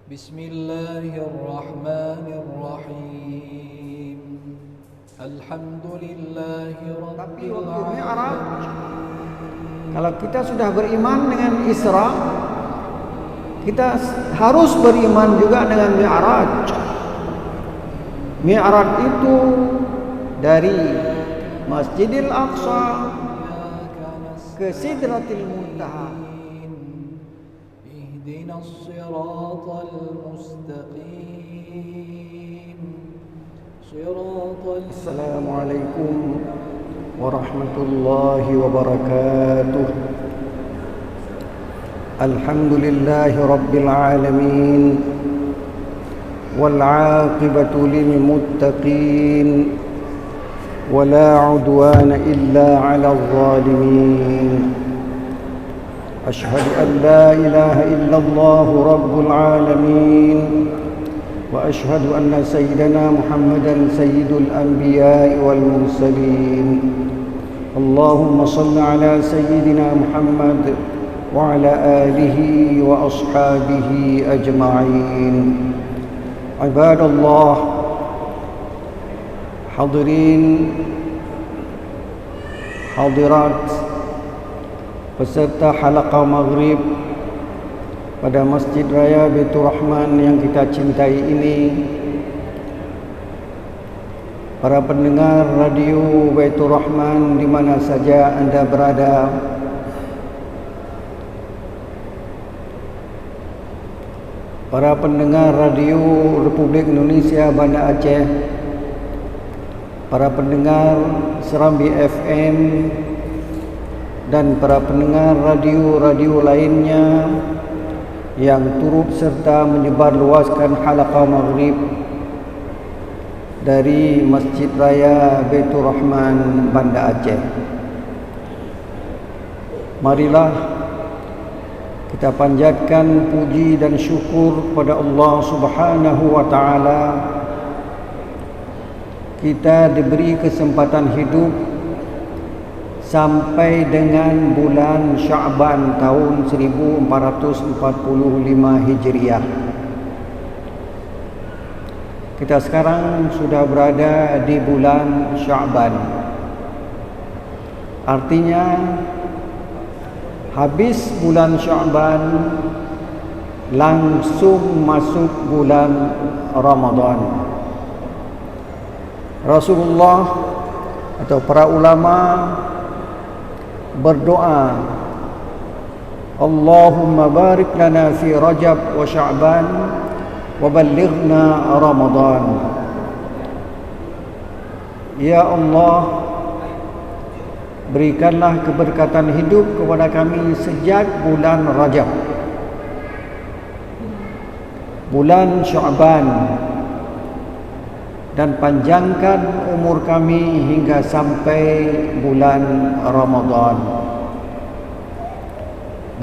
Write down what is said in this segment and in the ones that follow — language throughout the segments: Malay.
Bismillahirrahmanirrahim. Alhamdulillahirabbil Tapi waktu Mi'raj, kalau kita sudah beriman dengan Isra, kita harus beriman juga dengan Mi'raj. Mi'raj itu dari Masjidil Aqsa ke Sidratil Muntaha. Ihdinas siratal mustaqim. Assalamualaikum warahmatullahi wabarakatuh. Alhamdulillahi rabbil alamin. والعاقبة للمتقين ولا عدوان إلا على الظالمين أشهد أن لا إله إلا الله رب العالمين وأشهد أن سيدنا محمدا سيد الأنبياء والمرسلين اللهم صل على سيدنا محمد وعلى آله وأصحابه أجمعين عباد الله hadirin hadirat peserta halaqah maghrib pada Masjid Raya Baitur Rahman yang kita cintai ini, para pendengar radio Baitur Rahman di mana saja Anda berada, para pendengar radio Republik Indonesia Banda Aceh, para pendengar Serambi FM, dan para pendengar radio-radio lainnya yang turut serta menyebarluaskan halaqah maghrib dari Masjid Raya Baitur Rahman Banda Aceh. Marilah kita panjatkan puji dan syukur kepada Allah Subhanahu wa taala. Kita diberi kesempatan hidup sampai dengan bulan Sya'ban tahun 1445 Hijriah. Kita sekarang sudah berada di bulan Sya'ban. Artinya habis bulan Sya'ban langsung masuk bulan Ramadan. Rasulullah atau para ulama berdoa, Allahumma barik lana fi Rajab wa Sya'ban wa ballighna Ramadan. Ya Allah, berikanlah keberkatan hidup kepada kami sejak bulan Rajab, bulan Sya'ban, dan panjangkan umur kami hingga sampai bulan Ramadan.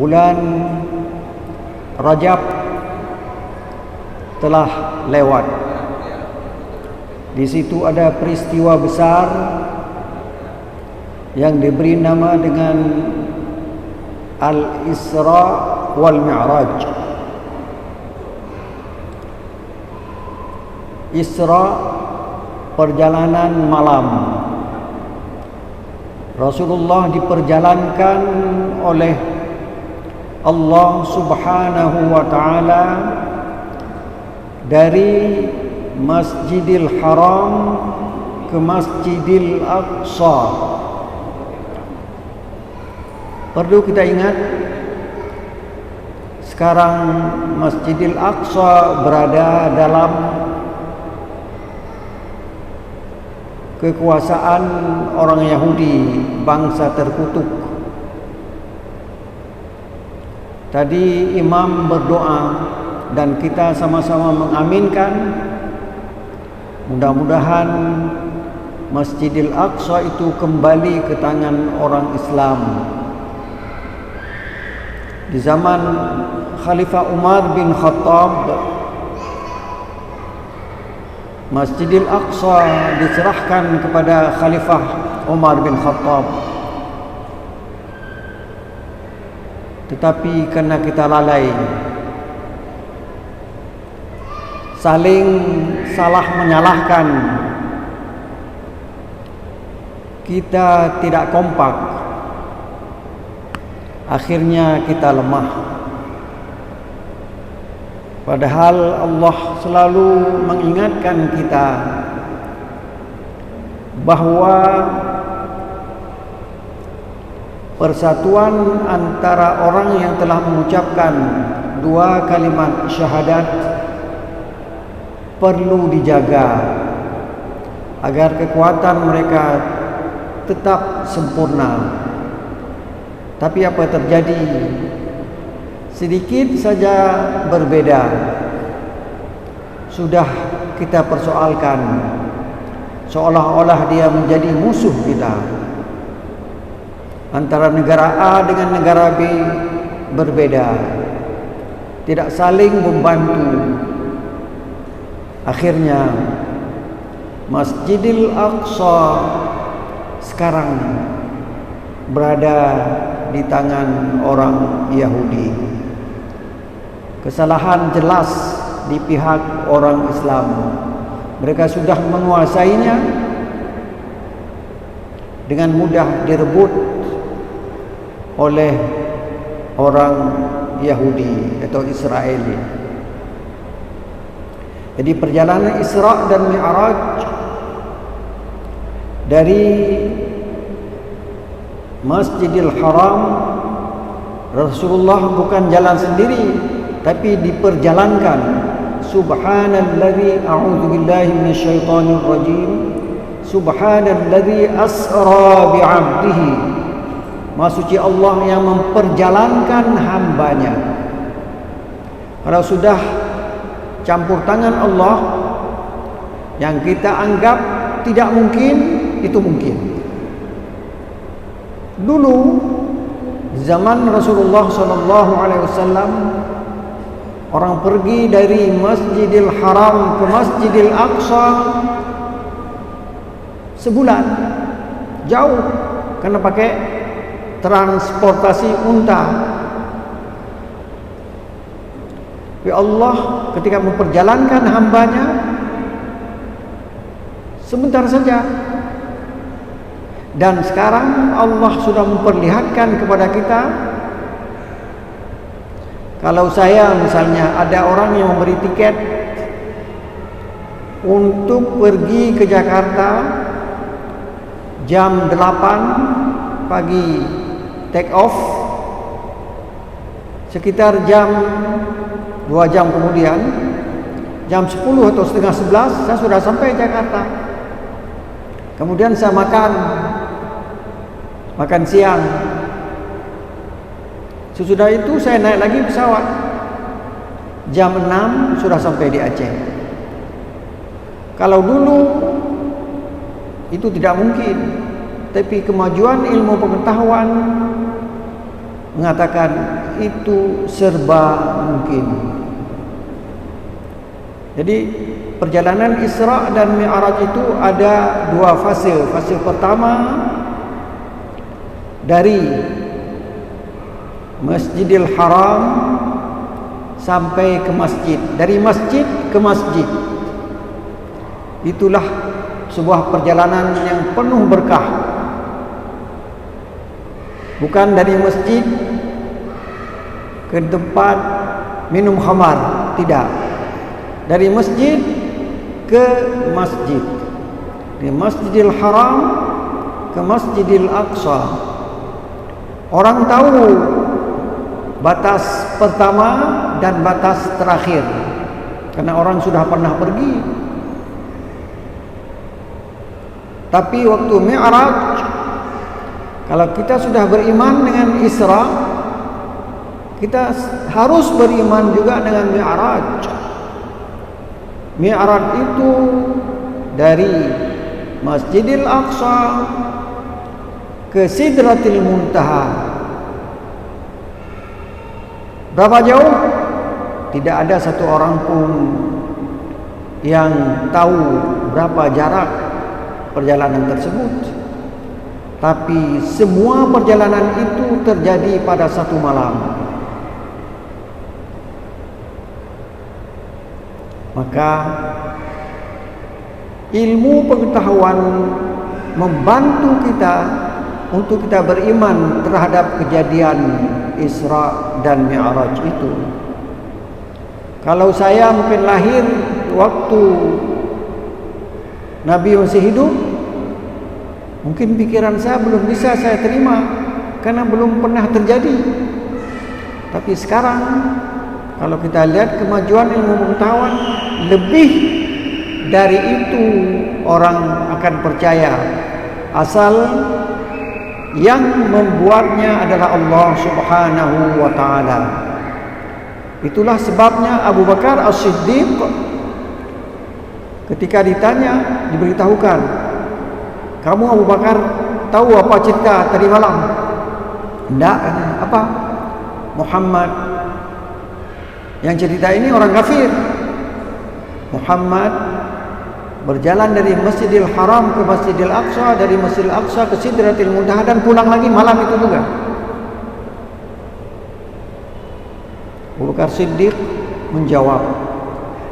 Bulan Rajab telah lewat. Di situ ada peristiwa besar yang diberi nama dengan Al-Isra wal Mi'raj. Isra, perjalanan malam. Rasulullah diperjalankan oleh Allah Subhanahu wa taala dari Masjidil Haram ke Masjidil Aqsa. Perlu kita ingat, sekarang Masjidil Aqsa berada dalam kekuasaan orang Yahudi, bangsa terkutuk. Tadi imam berdoa dan kita sama-sama mengaminkan, mudah-mudahan Masjidil Aqsa itu kembali ke tangan orang Islam. Di zaman Khalifah Umar bin Khattab, Masjidil Aqsa diserahkan kepada Khalifah Umar bin Khattab. Tetapi karena kita lalai, saling salah menyalahkan, kita tidak kompak, akhirnya kita lemah. Padahal Allah selalu mengingatkan kita bahwa persatuan antara orang yang telah mengucapkan dua kalimat syahadat perlu dijaga agar kekuatan mereka tetap sempurna. Tapi apa terjadi? Sedikit saja berbeda, sudah kita persoalkan, seolah-olah dia menjadi musuh kita. Antara negara A dengan negara B berbeda, tidak saling membantu. Akhirnya Masjidil Aqsa sekarang berada di tangan orang Yahudi. Kesalahan jelas di pihak orang Islam. Mereka sudah menguasainya, dengan mudah direbut oleh orang Yahudi atau Israel. Jadi perjalanan Isra dan Mi'raj dari Masjidil Haram, Rasulullah bukan jalan sendiri, tapi diperjalankan. Subhanalladzi, a'udzu billahi minasyaitonir rajim. Subhanalladzi asra bi'abdihi. Maha suci Allah yang memperjalankan hambanya. Kalau sudah campur tangan Allah, yang kita anggap tidak mungkin, itu mungkin. Dulu zaman Rasulullah SAW, orang pergi dari Masjidil Haram ke Masjidil Aqsa sebulan, jauh, karena pakai transportasi unta. Ya Allah ketika memperjalankan hambanya sebentar saja. Dan sekarang Allah sudah memperlihatkan kepada kita, kalau saya misalnya ada orang yang memberi tiket untuk pergi ke Jakarta jam 8 pagi take off, sekitar jam 2 jam kemudian, jam 10 atau setengah 11 saya sudah sampai Jakarta. Kemudian saya makan siang. Sesudah itu saya naik lagi pesawat. Jam 6 sudah sampai di Aceh. Kalau dulu itu tidak mungkin, tapi kemajuan ilmu pengetahuan mengatakan itu serba mungkin. Jadi perjalanan Isra dan Mi'raj itu ada dua fase. Fase pertama dari Masjidil Haram sampai ke masjid, dari masjid ke masjid. Itulah sebuah perjalanan yang penuh berkah. Bukan dari masjid ke tempat minum khamar, tidak. Dari masjid ke masjid, dari Masjidil Haram ke Masjidil Aqsa. Orang tahu batas pertama dan batas terakhir, karena orang sudah pernah pergi. Tapi waktu Mi'raj, kalau kita sudah beriman dengan Isra, kita harus beriman juga dengan Mi'raj. Mi'raj itu dari Masjidil Aqsa ke Sidratil Muntaha. Berapa jauh? Tidak ada satu orang pun yang tahu berapa jarak perjalanan tersebut. Tapi semua perjalanan itu terjadi pada satu malam. Maka ilmu pengetahuan membantu kita untuk kita beriman terhadap kejadian Isra dan Mi'raj itu. Kalau saya mungkin lahir waktu Nabi masih hidup, mungkin pikiran saya belum bisa saya terima karena belum pernah terjadi. Tapi sekarang kalau kita lihat kemajuan ilmu pengetahuan, lebih dari itu orang akan percaya, asal yang membuatnya adalah Allah Subhanahu wa taala. Itulah sebabnya Abu Bakar As-Siddiq ketika ditanya, diberitahukan, "Kamu Abu Bakar tahu apa cerita tadi malam?" "Enggak." "Apa?" "Muhammad yang cerita ini orang kafir. Muhammad berjalan dari Masjidil Haram ke Masjidil Aqsa, dari Masjidil Aqsa ke Sidratil Muntaha dan pulang lagi malam itu juga." Abu Bakar Siddiq menjawab,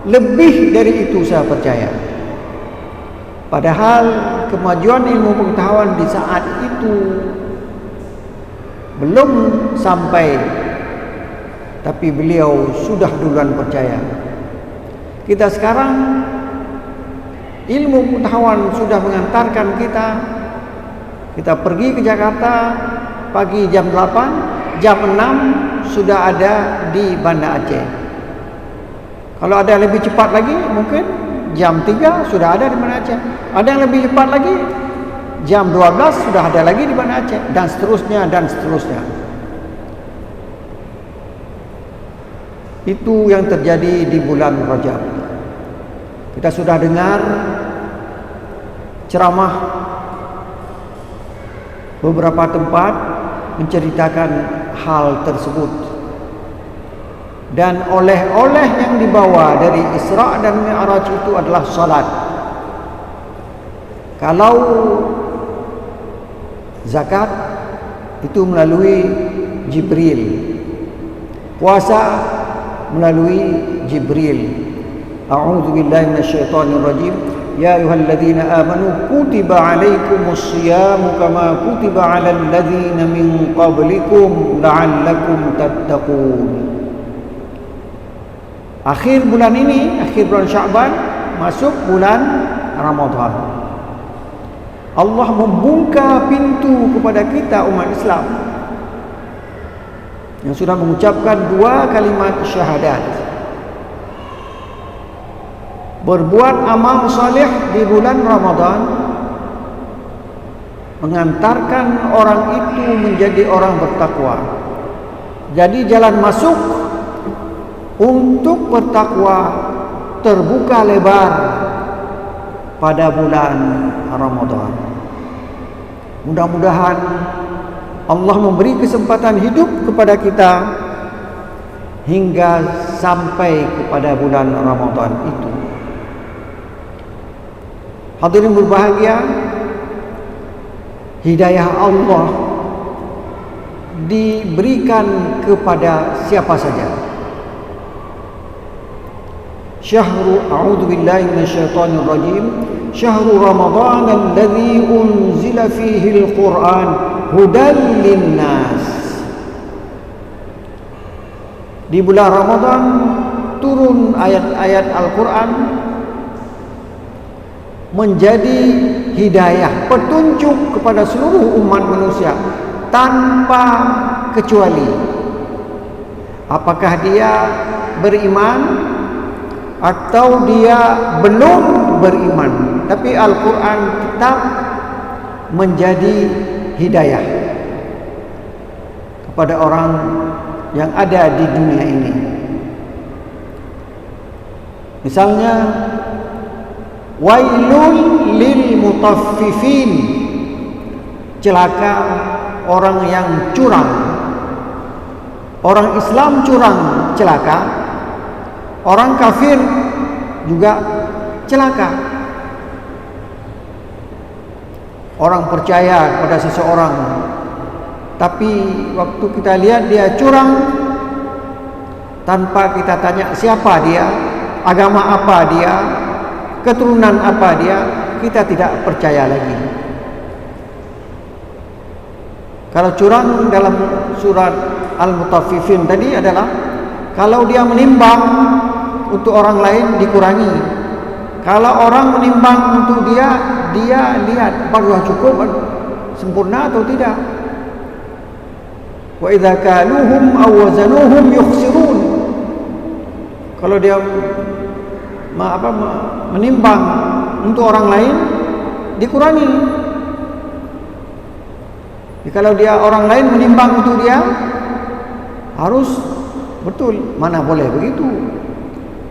"Lebih dari itu saya percaya." Padahal kemajuan ilmu pengetahuan di saat itu belum sampai, tapi beliau sudah duluan percaya. Kita sekarang ilmu pengetahuan sudah mengantarkan kita pergi ke Jakarta pagi jam 8, jam 6 sudah ada di Banda Aceh. Kalau ada yang lebih cepat lagi, mungkin jam 3 sudah ada di Banda Aceh. Ada yang lebih cepat lagi, jam 12 sudah ada lagi di Banda Aceh, dan seterusnya dan seterusnya. Itu yang terjadi di bulan Rajab. Kita sudah dengar ceramah beberapa tempat menceritakan hal tersebut, dan oleh-oleh yang dibawa dari Isra dan Mi'raj itu adalah salat. Kalau zakat itu melalui Jibril, puasa melalui Jibril. A'udzubillahi minasyaitonirrajim. Ya ayyuhalladzina amanu kutiba alaikumusyiyamu kama kutiba alal ladzina min qablikum la'allakum tattaqun. Akhir bulan ini, akhir bulan Sya'ban, masuk bulan Ramadan. Allah membuka pintu kepada kita umat Islam yang sudah mengucapkan 2 kalimat syahadat, berbuat amal saleh di bulan Ramadan, mengantarkan orang itu menjadi orang bertakwa. Jadi jalan masuk untuk bertakwa terbuka lebar pada bulan Ramadan. Mudah-mudahan Allah memberi kesempatan hidup kepada kita hingga sampai kepada bulan Ramadan itu. Hadirin berbahagia, hidayah Allah diberikan kepada siapa saja. Syahru a'udzu billahi minasyaitonir rajim. Syahru Ramadan alladzi unzila fihi al-Qur'an hudan linnas. Di bulan Ramadan turun ayat-ayat Al-Qur'an menjadi hidayah, petunjuk kepada seluruh umat manusia tanpa kecuali. Apakah dia beriman atau dia belum beriman, tapi Al-Quran tetap menjadi hidayah kepada orang yang ada di dunia ini. Misalnya, wailul lil mutaffifin, celaka orang yang curang. Orang Islam curang, celaka. Orang kafir juga celaka. Orang percaya kepada seseorang, tapi waktu kita lihat dia curang, tanpa kita tanya siapa dia, agama apa dia, keturunan apa dia, kita tidak percaya lagi. Kalau curang dalam surat Al-Mutaffifin tadi adalah kalau dia menimbang untuk orang lain dikurangi. Kalau orang menimbang untuk dia lihat apakah cukup, sempurna atau tidak. Wa idza kaluhum aw wazanuhum yukhsirun. Kalau dia menimbang untuk orang lain dikurangi. Kalau dia orang lain menimbang untuk dia harus betul. Mana boleh begitu.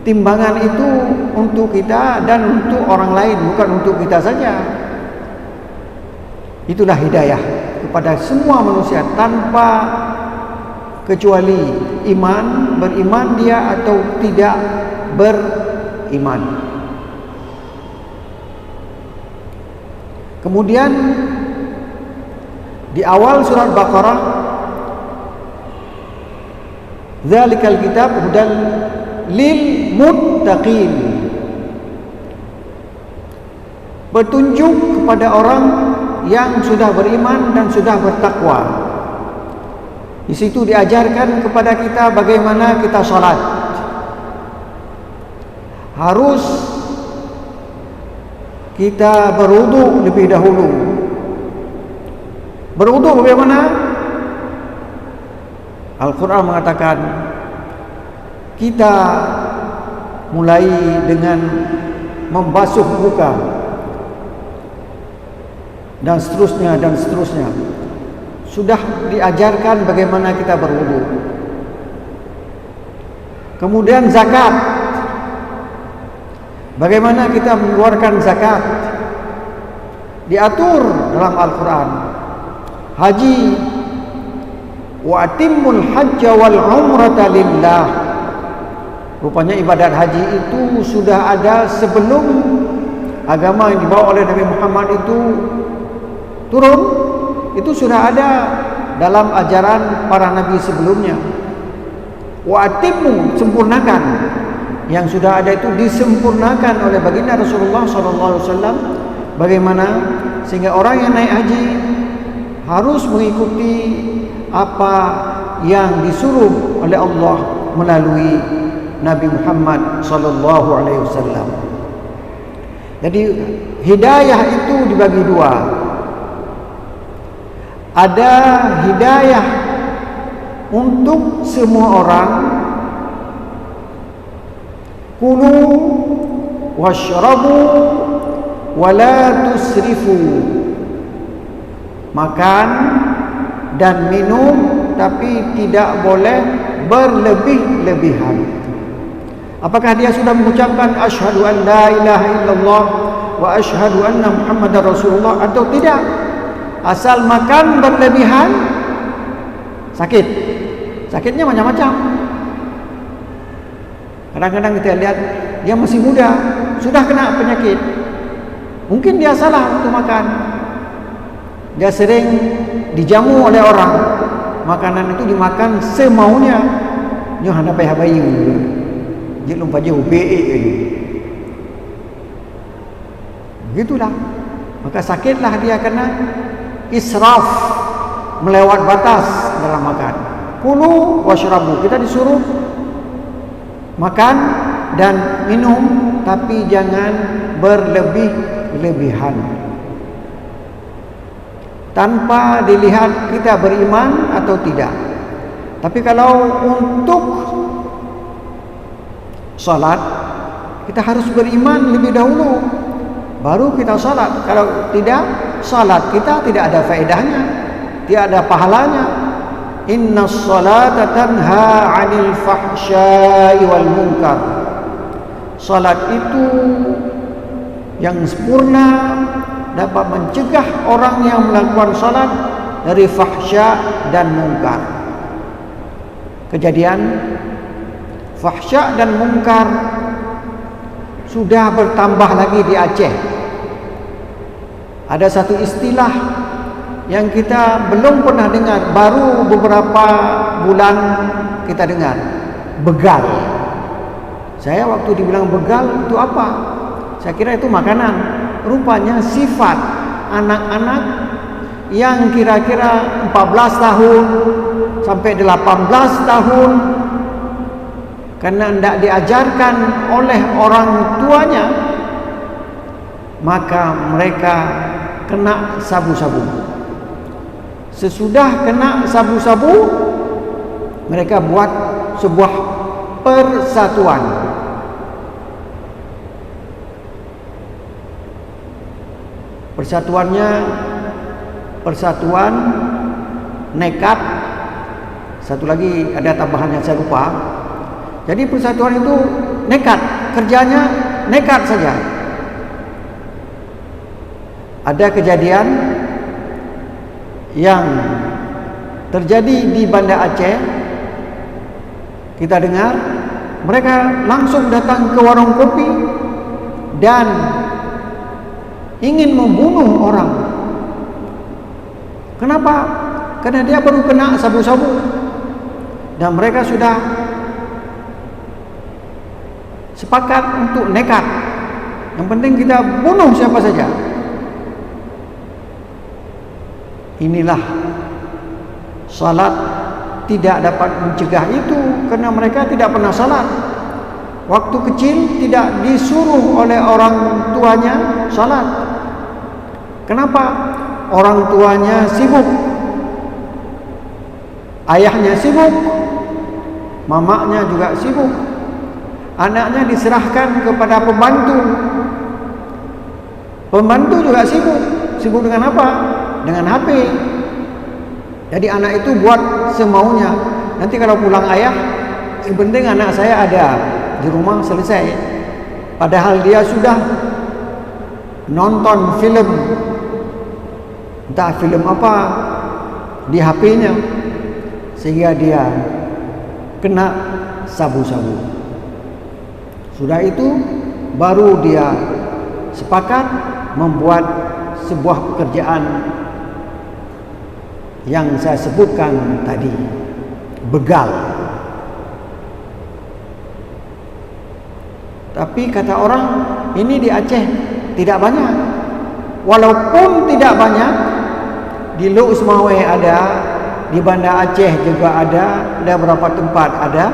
Timbangan itu untuk kita dan untuk orang lain, bukan untuk kita saja. Itulah hidayah kepada semua manusia tanpa kecuali iman, beriman dia atau tidak beriman. Kemudian di awal surat Baqarah, Dzalikal kitab hudan lil muttaqin. Petunjuk kepada orang yang sudah beriman dan sudah bertakwa. Di situ diajarkan kepada kita bagaimana kita salat. Harus kita berwudu lebih dahulu. Berwudu bagaimana? Al-Quran mengatakan kita mulai dengan membasuh muka dan seterusnya dan seterusnya. Sudah diajarkan bagaimana kita berwudu. Kemudian zakat. Bagaimana kita mengeluarkan zakat? Diatur dalam Al-Quran. Haji, wa atimmul hajja wal umrata lillah. Rupanya ibadat haji itu sudah ada sebelum agama yang dibawa oleh Nabi Muhammad itu turun. Itu sudah ada dalam ajaran para nabi sebelumnya. Wa atimmu, sempurnakan. Yang sudah ada itu disempurnakan oleh baginda Rasulullah SAW. Bagaimana sehingga orang yang naik haji harus mengikuti apa yang disuruh oleh Allah melalui Nabi Muhammad SAW. Jadi hidayah itu dibagi dua. Ada hidayah untuk semua orang. Kulu washrabu wala tusrifu. Makan dan minum, tapi tidak boleh berlebih-lebihan. Apakah dia sudah mengucapkan asyhadu an la ilaha illallah wa asyhadu anna muhammadar rasulullah atau tidak? Asal makan berlebihan, sakit. Sakitnya macam-macam. Kadang-kadang kita lihat dia masih muda, sudah kena penyakit. Mungkin dia salah untuk makan. Dia sering dijamu oleh orang. Makanan itu dimakan semaunya. Nyo hana payah bayu. Dia lupa jauh BE. Begitulah. Maka sakitlah dia kena israf, melewat batas dalam makan. Kulu washrabu, kita disuruh makan dan minum, tapi jangan berlebih-lebihan. Tanpa dilihat kita beriman atau tidak. Tapi kalau untuk salat, kita harus beriman lebih dahulu, baru kita salat. Kalau tidak, salat kita tidak ada faedahnya, tidak ada pahalanya. Inna salata tanha 'anil fahsya'i wal munkar. Salat itu yang sempurna dapat mencegah orang yang melakukan salat dari fahsya dan munkar. Kejadian fahsya dan munkar sudah bertambah lagi di Aceh. Ada satu istilah yang kita belum pernah dengar, baru beberapa bulan kita dengar, begal. Saya waktu dibilang begal itu apa? Saya kira itu makanan. Rupanya sifat anak-anak yang kira-kira 14 tahun sampai 18 tahun, karena tidak diajarkan oleh orang tuanya, maka mereka kena sabu-sabu. Sesudah kena sabu-sabu, mereka buat sebuah persatuan. Persatuannya persatuan nekat. Satu lagi ada tambahannya saya lupa. Jadi persatuan itu nekat, kerjanya nekat saja. Ada kejadian yang terjadi di Banda Aceh. Kita dengar mereka langsung datang ke warung kopi dan ingin membunuh orang. Kenapa? Karena dia baru kena sabu-sabu dan mereka sudah sepakat untuk nekat. Yang penting kita bunuh siapa saja. Inilah salat tidak dapat mencegah itu, karena mereka tidak pernah salat. Waktu kecil tidak disuruh oleh orang tuanya salat. Kenapa? Orang tuanya sibuk, ayahnya sibuk, mamanya juga sibuk. Anaknya diserahkan kepada pembantu. Pembantu juga sibuk. Sibuk dengan apa? Dengan HP. Jadi anak itu buat semaunya. Nanti kalau pulang ayah, yang penting anak saya ada di rumah, selesai. Padahal dia sudah nonton film, entah film apa, di HP-nya, sehingga dia kena sabu-sabu. Sudah itu baru dia sepakat membuat sebuah pekerjaan yang saya sebutkan tadi, begal. Tapi kata orang, ini di Aceh tidak banyak. Walaupun tidak banyak, di Luk Ismawe ada, di Banda Aceh juga ada beberapa tempat ada.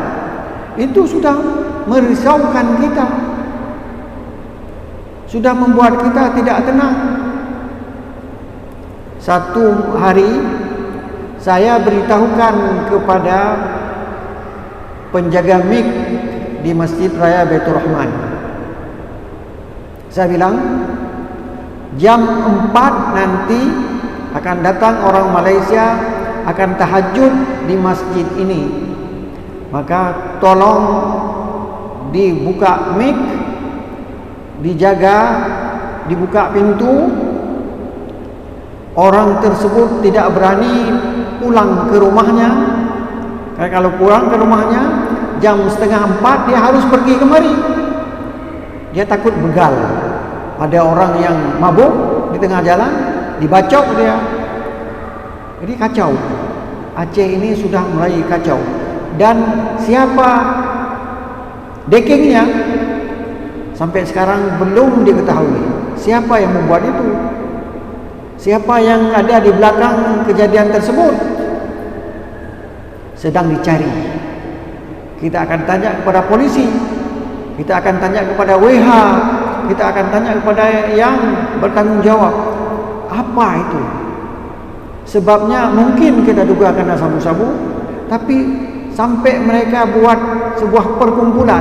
Itu sudah merisaukan kita, sudah membuat kita tidak tenang. Satu hari saya beritahukan kepada penjaga mik di Masjid Raya Baitur Rahman. Saya bilang, jam 4 nanti akan datang orang Malaysia, akan tahajud di masjid ini. Maka tolong dibuka mik, dijaga, dibuka pintu. Orang tersebut tidak berani pulang ke rumahnya. Karena kalau pulang ke rumahnya jam 3:30 dia harus pergi kemari. Dia takut begal. Ada orang yang mabuk di tengah jalan, dibacok dia. Jadi kacau. Aceh ini sudah mulai kacau. Dan siapa dekingnya sampai sekarang belum diketahui. Siapa yang membuat itu? Siapa yang ada di belakang kejadian tersebut? Sedang dicari. Kita akan tanya kepada polisi, kita akan tanya kepada WH, kita akan tanya kepada yang bertanggung jawab. Apa itu? Sebabnya mungkin kita duga karena sabu-sabu, tapi sampai mereka buat sebuah perkumpulan,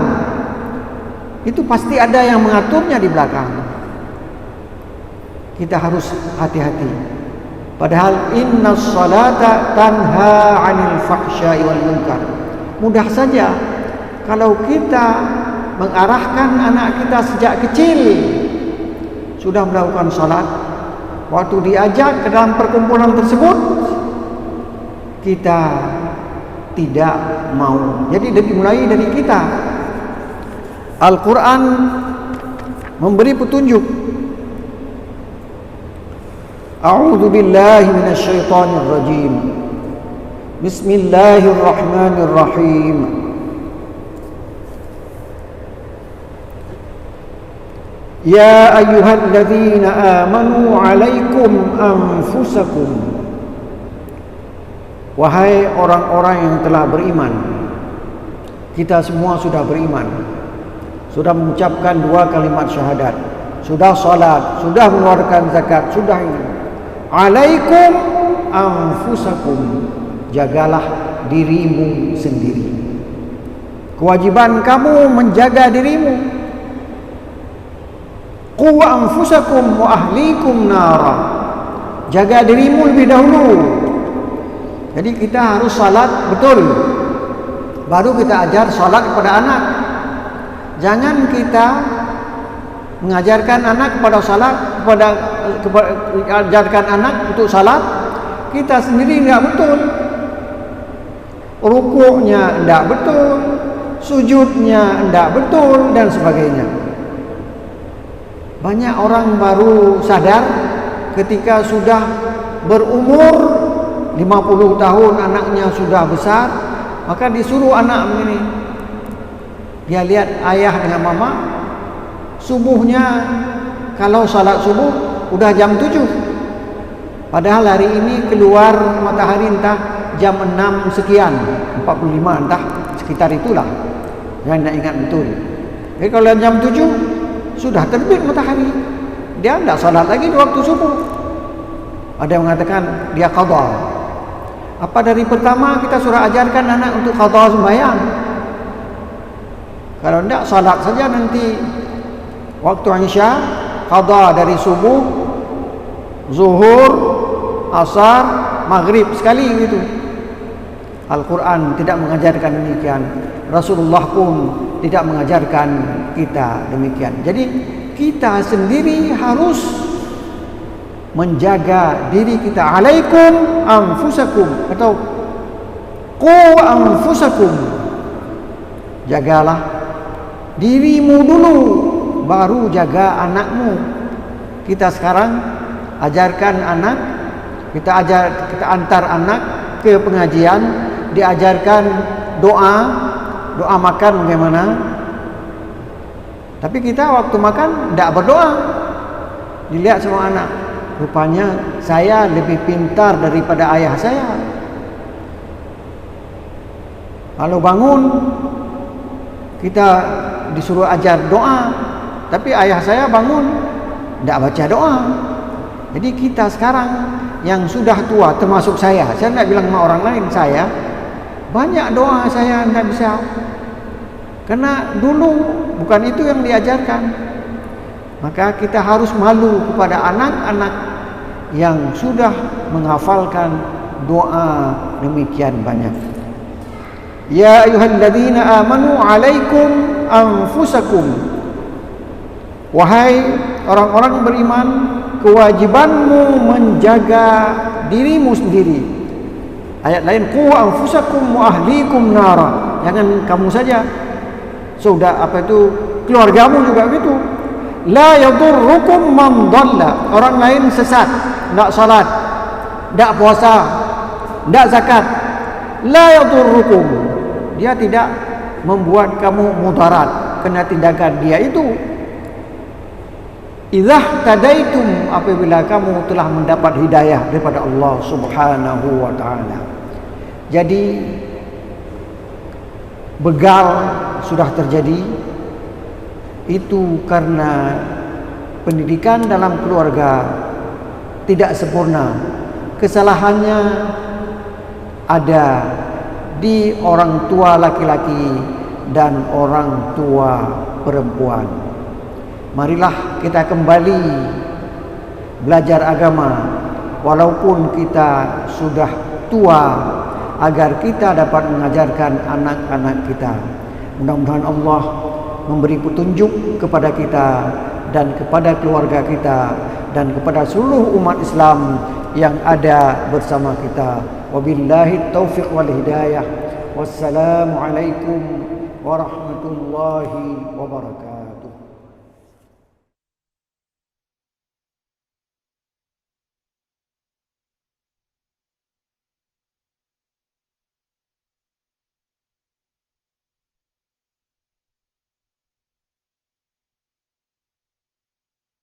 itu pasti ada yang mengaturnya di belakang. Kita harus hati-hati. Padahal innas salata tanha 'anil fahsya'i wal munkar. Mudah saja kalau kita mengarahkan anak kita sejak kecil sudah melakukan salat. Waktu diajak ke dalam perkumpulan tersebut, kita tidak mau. Jadi dimulai dari kita. Al-Quran memberi petunjuk. A'udzu billahi minasy syaithanir rajim. Bismillahirrahmanirrahim. Ya ayyuhalladzina amanu alaikum anfusakum. Wahai orang-orang yang telah beriman. Kita semua sudah beriman, sudah mengucapkan 2 kalimat syahadat, sudah salat, sudah mengeluarkan zakat, sudah ini. Alaikum anfusakum. Jagalah dirimu sendiri. Kewajiban kamu menjaga dirimu. Qu anfusakum wa ahlikum nara. Jaga dirimu lebih dahulu. Jadi kita harus salat betul, baru kita ajar salat kepada anak. Jangan kita mengajarkan anak kepada salat, ajarkan anak untuk salat, kita sendiri enggak betul. Rukuknya enggak betul, sujudnya enggak betul dan sebagainya. Banyak orang baru sadar ketika sudah berumur 50 tahun, anaknya sudah besar, maka disuruh anak begini. Dia lihat ayah dengan mama, subuhnya kalau salat subuh udah jam 7. Padahal hari ini keluar matahari entah jam 6 sekian, 45 entah sekitar itulah. Saya tidak ingat betul. Jadi kalau jam 7 sudah terbit matahari, dia tidak salat lagi di waktu subuh. Ada yang mengatakan dia qadha. Apa dari pertama kita sudah ajarkan anak untuk qadha sembahyang? Kalau tidak, salat saja nanti waktu Isya, qadha dari subuh, zuhur, asar, maghrib sekali gitu. Al-Quran tidak mengajarkan demikian. Rasulullah pun tidak mengajarkan kita demikian. Jadi kita sendiri harus menjaga diri kita. Alaikum anfusakum atau qu anfusakum. Jagalah dirimu dulu, baru jaga anakmu. Kita sekarang ajarkan anak, kita antar anak ke pengajian, diajarkan doa makan bagaimana. Tapi kita waktu makan tidak berdoa. Dilihat semua anak, rupanya saya lebih pintar daripada ayah saya. Kalau bangun, kita disuruh ajar doa, tapi ayah saya bangun tidak baca doa. Jadi kita sekarang yang sudah tua, termasuk saya tidak bilang sama orang lain, saya banyak doa saya tidak bisa, karena dulu bukan itu yang diajarkan. Maka kita harus malu kepada anak-anak yang sudah menghafalkan doa demikian banyak. Ya ayyuhalladzina amanu alaikum anfusakum. Wahai orang-orang beriman, kewajibanmu menjaga dirimu sendiri. Ayat lain, qu anfusakum wa ahlikum nara. Jangan kamu saja, sudah apa itu keluargamu juga begitu. La yadurrukum man dhalla. Orang lain sesat, tidak salat, tidak puasa, tidak zakat, la yadurrukum. Dia tidak membuat kamu mudarat kena tindakan dia itu. Idza tadaitum, apabila kamu telah mendapat hidayah daripada Allah Subhanahu wa taala. Jadi begal sudah terjadi, itu karena pendidikan dalam keluarga tidak sempurna. Kesalahannya ada di orang tua laki-laki dan orang tua perempuan. Marilah kita kembali belajar agama walaupun kita sudah tua, agar kita dapat mengajarkan anak-anak kita. Mudah-mudahan Allah memberi petunjuk kepada kita dan kepada keluarga kita dan kepada seluruh umat Islam yang ada bersama kita. Wabillahi taufiq wal hidayah. Wassalamualaikum warahmatullahi wabarakatuh.